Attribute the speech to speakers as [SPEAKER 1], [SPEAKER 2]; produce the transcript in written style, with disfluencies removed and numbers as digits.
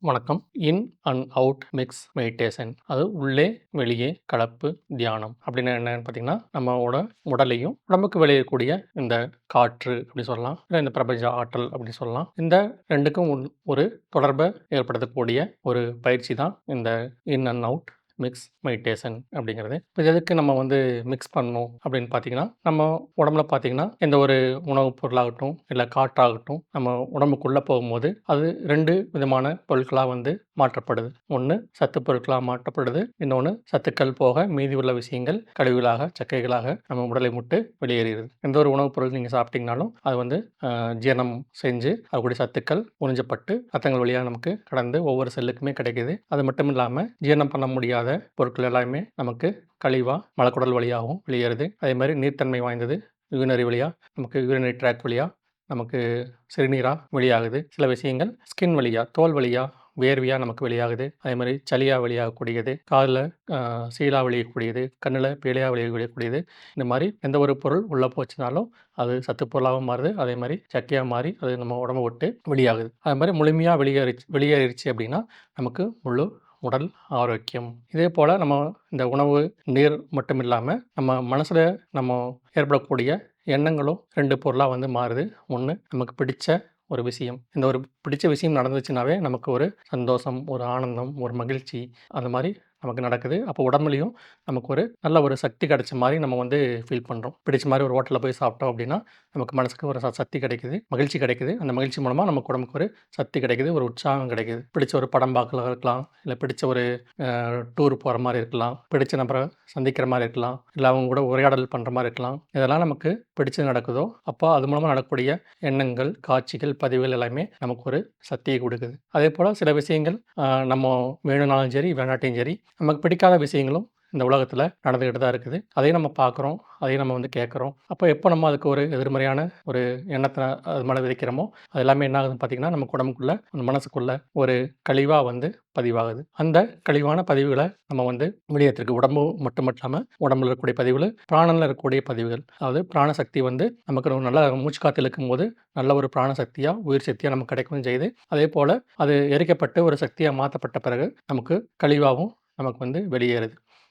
[SPEAKER 1] வணக்கம். In and out mix meditation. அது உள்ளே, வெளியே கலப்பு தியானம். அப்படின்னா என்னன்னு பார்த்தீங்கன்னா, நம்மோட உடலையும், உடம்புக்கு வெளியே இருக்கக்கூடிய இந்த காற்று அப்படி சொல்லலாம். இல்ல இந்த பிரபஞ்ச ஆற்றல் அப்படி சொல்லலாம். இந்த 2க்கும் ஒரு தொடர்ப ஏற்படுத்தக்கூடிய ஒரு பயிற்சி தான் இந்த in and out mix meditation அப்படிங்கிறது. இப்போ இது எதுக்கு நம்ம மிக்ஸ் பண்ணணும் அப்படின்னு பார்த்தீங்கன்னா, நம்ம உடம்புல பார்த்தீங்கன்னா, எந்த ஒரு உணவுப் பொருளாகட்டும், இல்ல காற்றாகட்டும், நம்ம உடம்புக்குள்ள போகும்போது, அது 2 விதமான பொருட்களா மாற்றப்படுது. ஒண்ணு சத்து பொருட்களா மாற்றப்படுது. இன்னொன்னு சத்துக்கள் போக மீதி உள்ள விஷயங்கள் கழிவுகளாக, சக்கைகளாக நம்ம உடலை விட்டு வெளியேறுகிறது. எந்த ஒரு உணவுப் பொருள் நீங்க சாப்பிட்டீங்கனாலும், அது ஜீரணம் செஞ்சு அதுக்கூடிய சத்துக்கள் உறிஞ்சப்பட்டு ரத்தங்கள் வழியா நமக்கு கடந்து ஒவ்வொரு செல்லுக்குமே கிடைக்குது. அது மட்டும் இல்லாம ஜீரணம் பண்ண முடியாத பொருட்கள் எல்லாமே நமக்கு கழிவா மலக்குடல் வழியாகவும் வெளியேறுது. அதேமாரி நீர்த்தன்மை வாய்ந்தது யூரினரி வழியா நமக்கு யூரினரி ட்ராக்ட் வழியா நமக்கு சிறுநீரா வெளியாகுது. சில விஷயங்கள் ஸ்கின் வழியா, தோல் வழியா, வேர்வையா நமக்கு வெளியாகுது. அதேமாரி சளியா வெளியாகக்கூடியது, காதுல சீழா வெளியக்கூடியது, கண்ணுல பேழையா வெளியக்கூடியது. இந்த மாரி எந்த ஒரு பொருள் உள்ள போச்சுனாலும், அது சத்து பொருளாவும் மாறுது. அதேமாரி சக்கையா மாறி அது நம்ம உடம்ப விட்டு வெளியாகுது. அதுமாரி முழுமையா வெளியேறிருச்சு அப்படின்னா, நமக்கு முழு உடல் ஆரோக்கியம். இதேபோல நம்ம இந்த உணவு, நீர் மட்டும் இல்லாம, நம்ம மனசுல நம்ம ஏற்படக்கூடிய எண்ணங்களும் 2 பொருளா மாறுது. 1 நமக்கு பிடிச்ச ஒரு விஷயம். இந்த ஒரு பிடிச்ச விஷயம் நடந்துச்சுனாவே, நமக்கு ஒரு சந்தோஷம், ஒரு ஆனந்தம், ஒரு மகிழ்ச்சி அந்த மாரி நமக்கு நடக்குது. அப்போ உடம்புலயும் நமக்கு ஒரு நல்ல ஒரு சக்தி கிடைச்ச மாரி நம்ம ஃபீல் பண்றோம். பிடிச்ச மாரி ஒரு ஹோட்டல்ல போய் சாப்பிட்டோம் அப்படின்னா, நமக்கு மனசுக்கு ஒரு சக்தி கிடைக்குது, மகிழ்ச்சி கிடைக்குது. அந்த மகிழ்ச்சி மூலமா நமக்கு உடம்புக்கு ஒரு சக்தி கிடைக்குது, ஒரு உற்சாகம் கிடைக்குது. பிடிச்ச ஒரு படம் பார்க்கலாம் இருக்கலாம், இல்ல பிடிச்ச ஒரு டூர் போற மாரி இருக்கலாம், பிடிச்ச நபர சந்திக்கிற மாரி இருக்கலாம், இல்ல அவங்க கூட உரையாடல் பண்ற மாரி இருக்கலாம். இதெல்லாம் நமக்கு பிடிச்சது நடக்குதோ, அப்போ அது மூலமா நடக்கக்கூடிய எண்ணங்கள், காட்சிகள், பதிவுகள் எல்லாமே நமக்கு ஒரு சக்திய குடுக்குது. அதேபோல சில விஷயங்கள் நம்ம வேணும்னாலும் சரி, வேண்டாட்டியும் சரி, நமக்கு பிடிக்காத விஷயங்களும் இந்த உலகத்தில நடந்துகிட்டு தான் இருக்குது. அதையும் நம்ம பார்க்குறோம், அதையும் நம்ம கேட்குறோம். அப்போ எப்போ நம்ம அதுக்கு ஒரு எதிர்மறையான ஒரு எண்ணத்த அது மேல விதைக்கிறோமோ, அது எல்லாமே என்ன ஆகுதுன்னு பார்த்தீங்கன்னா, நம்ம உடம்புக்குள்ள, நம்ம மனசுக்குள்ள ஒரு கழிவா பதிவாகுது. அந்த கழிவான பதிவுகள நம்ம வெளியேற்றிருக்கு. உடம்பு மட்டும் இல்லாம, உடம்புல இருக்கக்கூடிய பதிவுகள், பிராணன்ல இருக்கக்கூடிய பதிவுகள். அதாவது பிராண சக்தி நமக்கு ஒரு நல்ல மூச்சு காத்து இழுக்கும்போது, நல்ல ஒரு பிராண சக்தியா, உயிர் சக்தியா நமக்கு கிடைக்கவும் செய்யுது. அதேபோல அது எரிக்கப்பட்டு ஒரு சக்தியா மாத்தப்பட்ட பிறகு, நமக்கு கழிவாவும் நமக்கு வெளியேறுது.